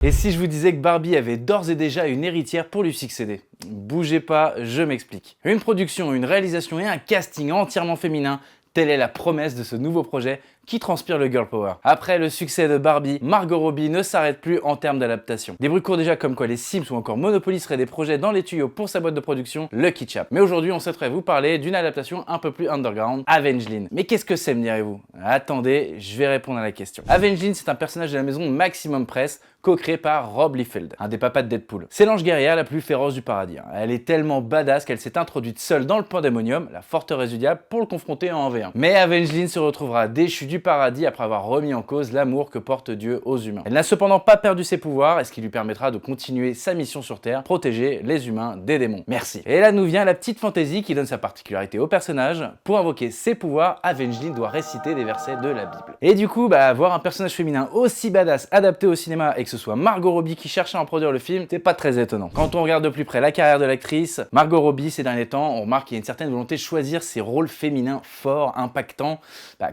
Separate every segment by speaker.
Speaker 1: Et si je vous disais que Barbie avait d'ores et déjà une héritière pour lui succéder? Bougez pas, je m'explique. Une production, une réalisation et un casting entièrement féminin, telle est la promesse de ce nouveau projet qui transpire le girl power. Après le succès de Barbie, Margot Robbie ne s'arrête plus en termes d'adaptation. Des bruits courent déjà comme quoi les Sims ou encore Monopoly seraient des projets dans les tuyaux pour sa boîte de production, Lucky Chap. Mais aujourd'hui, on souhaiterait vous parler d'une adaptation un peu plus underground, Avengeline. Mais qu'est-ce que c'est, me direz-vous? Attendez, je vais répondre à la question. Avengeline, c'est un personnage de la maison Maximum Press, co-créé par Rob Liefeld, un des papas de Deadpool. C'est l'ange guerrière la plus féroce du paradis. Elle est tellement badass qu'elle s'est introduite seule dans le Pandemonium, la forteresse du diable, pour le confronter en 1v1. Mais Avengeline se retrouvera déchue du paradis après avoir remis en cause l'amour que porte Dieu aux humains. Elle n'a cependant pas perdu ses pouvoirs, et ce qui lui permettra de continuer sa mission sur Terre, protéger les humains des démons. Merci. Et là nous vient la petite fantaisie qui donne sa particularité au personnage. Pour invoquer ses pouvoirs, Avengeline doit réciter des versets de la Bible. Et du coup, voir un personnage féminin aussi badass adapté au cinéma et que ce soit Margot Robbie qui cherchait à en produire le film, c'est pas très étonnant. Quand on regarde de plus près la carrière de l'actrice, Margot Robbie ces derniers temps, on remarque qu'il y a une certaine volonté de choisir ses rôles féminins forts, impactants,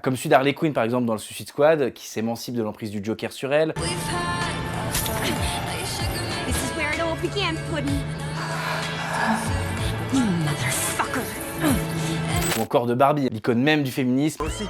Speaker 1: comme celui d'Harley Quinn par exemple dans le Suicide Squad, qui s'émancipe de l'emprise du Joker sur elle. Ou encore de Barbie, l'icône même du féminisme aussi.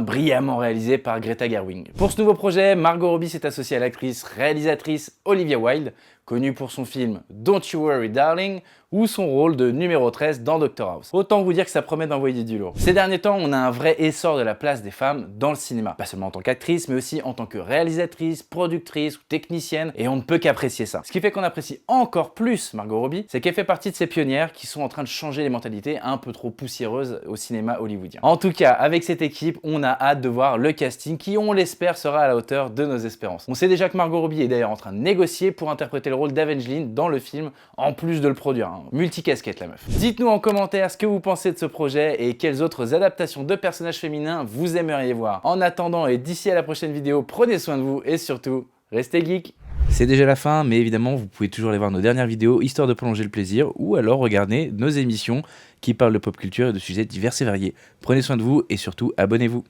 Speaker 1: Brillamment réalisé par Greta Gerwig. Pour ce nouveau projet, Margot Robbie s'est associée à l'actrice réalisatrice Olivia Wilde, connue pour son film Don't You Worry Darling ou son rôle de numéro 13 dans Dr House. Autant vous dire que ça promet d'envoyer du lourd. Ces derniers temps, on a un vrai essor de la place des femmes dans le cinéma. Pas seulement en tant qu'actrice, mais aussi en tant que réalisatrice, productrice ou technicienne, et on ne peut qu'apprécier ça. Ce qui fait qu'on apprécie encore plus Margot Robbie, c'est qu'elle fait partie de ces pionnières qui sont en train de changer les mentalités un peu trop poussiéreuses au cinéma hollywoodien. En tout cas, avec cette équipe, on a hâte de voir le casting qui, on l'espère, sera à la hauteur de nos espérances. On sait déjà que Margot Robbie est d'ailleurs en train de négocier pour interpréter le rôle d'Avengeline dans le film, en plus de le produire. Multicasquette la meuf. Dites-nous en commentaire ce que vous pensez de ce projet et quelles autres adaptations de personnages féminins vous aimeriez voir. En attendant et d'ici à la prochaine vidéo, prenez soin de vous et surtout, restez geek. C'est déjà la fin, mais évidemment, vous pouvez toujours aller voir nos dernières vidéos, histoire de prolonger le plaisir, ou alors regarder nos émissions qui parlent de pop culture et de sujets divers et variés. Prenez soin de vous et surtout, abonnez-vous.